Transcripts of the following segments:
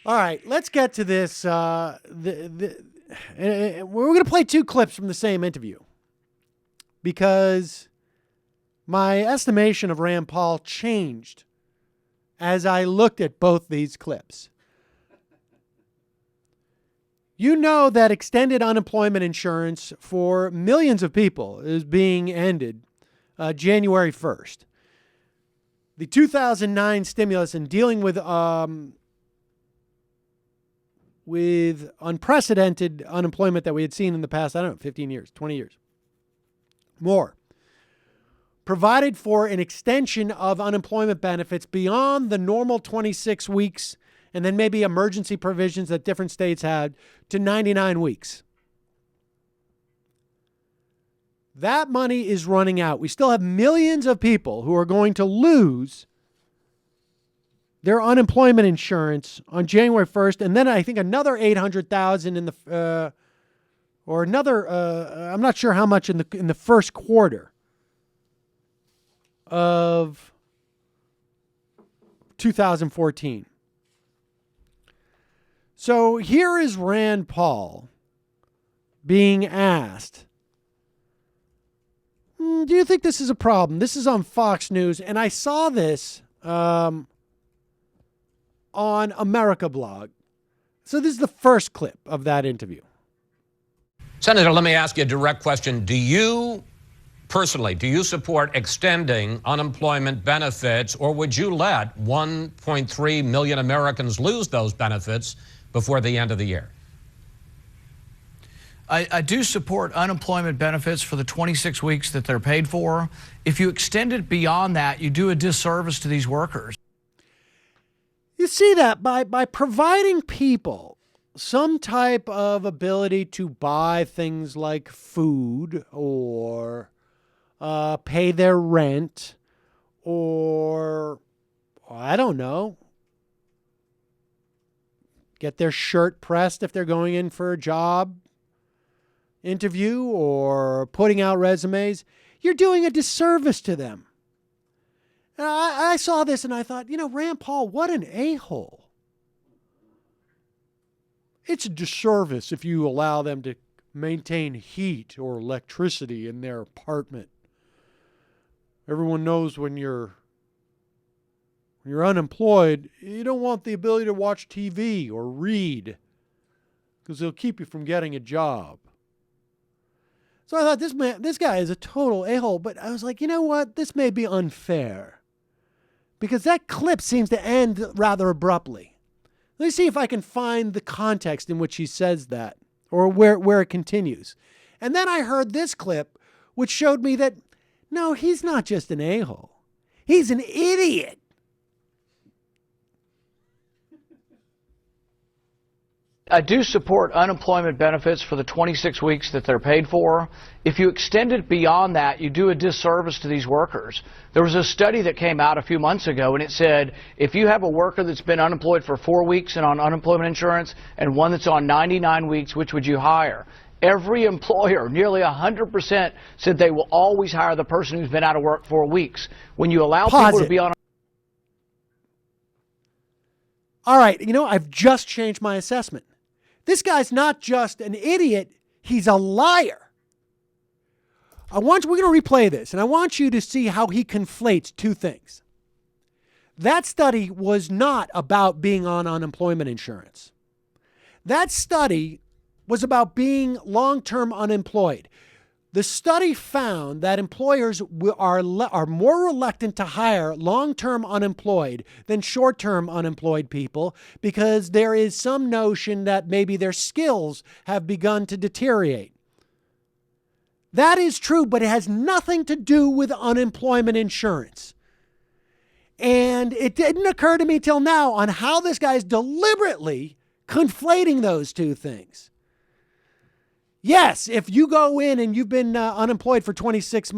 All right, let's get to this. We're going to play two clips from the same interview because my estimation of Rand Paul changed as I looked at both these clips. You know that extended unemployment insurance for millions of people is being ended January 1st. The 2009 stimulus and dealing with unprecedented unemployment that we had seen in the past, 15 years, 20 years, more, provided for an extension of unemployment benefits beyond the normal 26 weeks and then maybe emergency provisions that different states had to 99 weeks. That money is running out. We still have millions of people who are going to lose their unemployment insurance on January 1st, and then I think another 800,000 in the or another I'm not sure how much in the first quarter of 2014. So here is Rand Paul being asked, do you think this is a problem? This is on Fox News, and I saw this on America Blog. So this is the first clip of that interview. Senator, let me ask you a direct question. Do you support extending unemployment benefits, or would you let 1.3 million Americans lose those benefits before the end of the year? I do support unemployment benefits for the 26 weeks that they're paid for. If you extend it beyond that, you do a disservice to these workers. You see that by providing people some type of ability to buy things like food or pay their rent or, I don't know, get their shirt pressed if they're going in for a job interview or putting out resumes, you're doing a disservice to them. And I saw this and I thought, Rand Paul, what an a-hole. It's a disservice if you allow them to maintain heat or electricity in their apartment. Everyone knows when you're unemployed, you don't want the ability to watch TV or read because they'll keep you from getting a job. So I thought this guy is a total a-hole, but I was like, you know what? This may be unfair because that clip seems to end rather abruptly. Let me see if I can find the context in which he says that or where it continues. And then I heard this clip, which showed me that, no, he's not just an a-hole. He's an idiot. I do support unemployment benefits for the 26 weeks that they're paid for. If you extend it beyond that, you do a disservice to these workers. There was a study that came out a few months ago, and it said if you have a worker that's been unemployed for 4 weeks and on unemployment insurance and one that's on 99 weeks, which would you hire? Every employer, nearly 100%, said they will always hire the person who's been out of work 4 weeks. When you allow people to be on... All right, I've just changed my assessment. This guy's not just an idiot, he's a liar. We're going to replay this, and I want you to see how he conflates two things. That study was not about being on unemployment insurance. That study was about being long-term unemployed. The study found that employers are more reluctant to hire long-term unemployed than short-term unemployed people because there is some notion that maybe their skills have begun to deteriorate. That is true, but it has nothing to do with unemployment insurance. And it didn't occur to me till now on how this guy's deliberately conflating those two things. Yes, if you go in and you've been unemployed for 26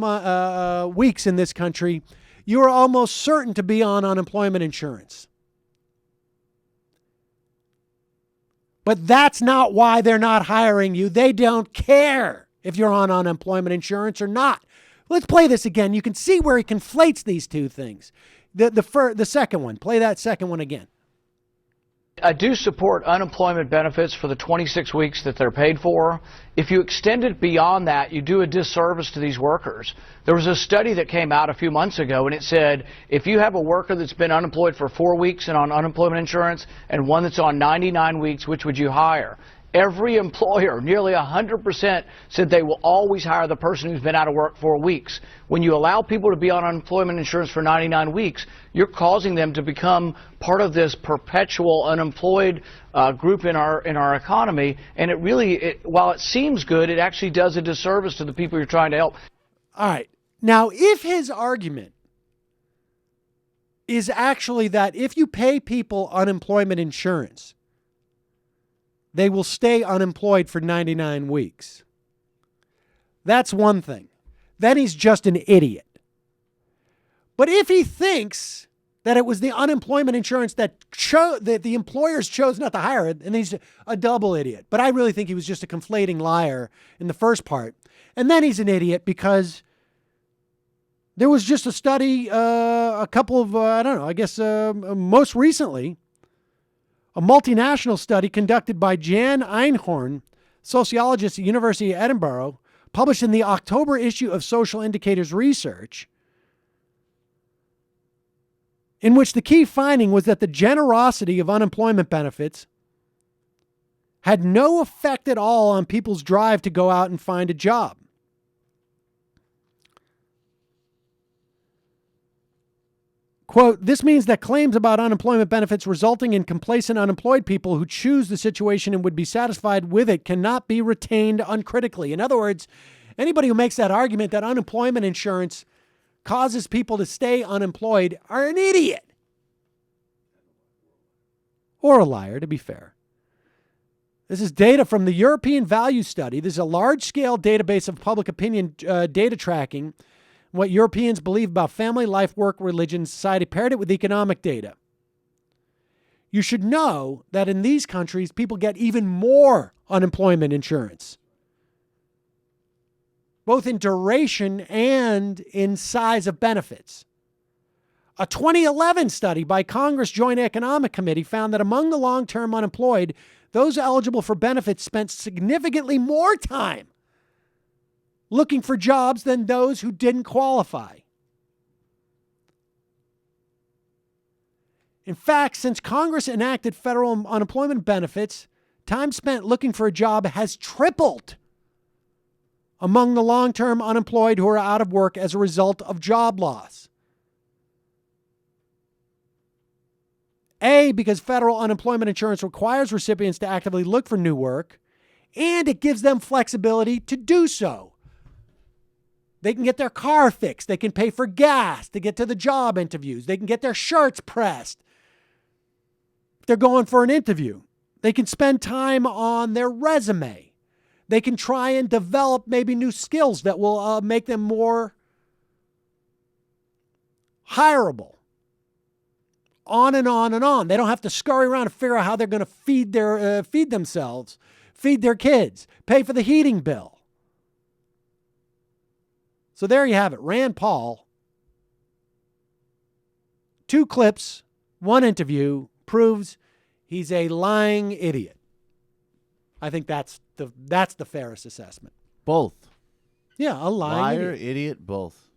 weeks in this country, you are almost certain to be on unemployment insurance. But that's not why they're not hiring you. They don't care if you're on unemployment insurance or not. Let's play this again. You can see where he conflates these two things. The second one. Play that second one again. I do support unemployment benefits for the 26 weeks that they're paid for. If you extend it beyond that, you do a disservice to these workers. There was a study that came out a few months ago, and it said if you have a worker that's been unemployed for 4 weeks and on unemployment insurance and one that's on 99 weeks, which would you hire? Every employer, nearly 100%, said they will always hire the person who's been out of work 4 weeks. When you allow people to be on unemployment insurance for 99 weeks, you're causing them to become part of this perpetual unemployed group in our economy. And it really, while it seems good, it actually does a disservice to the people you're trying to help. All right. Now, if his argument is actually that if you pay people unemployment insurance, they will stay unemployed for 99 weeks. That's one thing. Then he's just an idiot. But if he thinks that it was the unemployment insurance that the employers chose not to hire it, then he's a double idiot. But I really think he was just a conflating liar in the first part. And then he's an idiot because there was just a study, a couple of, most recently, a multinational study conducted by Jan Einhorn, sociologist at the University of Edinburgh, published in the October issue of Social Indicators Research, in which the key finding was that the generosity of unemployment benefits had no effect at all on people's drive to go out and find a job. Quote, this means that claims about unemployment benefits resulting in complacent unemployed people who choose the situation and would be satisfied with it cannot be retained uncritically. In other words, anybody who makes that argument that unemployment insurance causes people to stay unemployed are an idiot. Or a liar, to be fair. This is data from the European Value Study. This is a large-scale database of public opinion data tracking what Europeans believe about family, life, work, religion, society, paired it with economic data. You should know that in these countries, people get even more unemployment insurance, both in duration and in size of benefits. A 2011 study by Congress Joint Economic Committee found that among the long-term unemployed, those eligible for benefits spent significantly more time looking for jobs than those who didn't qualify. In fact, since Congress enacted federal unemployment benefits, time spent looking for a job has tripled among the long-term unemployed who are out of work as a result of job loss. A, because federal unemployment insurance requires recipients to actively look for new work, and it gives them flexibility to do so. They can get their car fixed. They can pay for gas to get to the job interviews. They can get their shirts pressed if they're going for an interview. They can spend time on their resume. They can try and develop maybe new skills that will make them more hireable. On and on and on. They don't have to scurry around and figure out how they're going to feed themselves, feed their kids, pay for the heating bill. So there you have it. Rand Paul, 2 clips, 1 interview, proves he's a lying idiot. I think that's the fairest assessment. Both. Yeah, a lying Liar, idiot. idiot, both.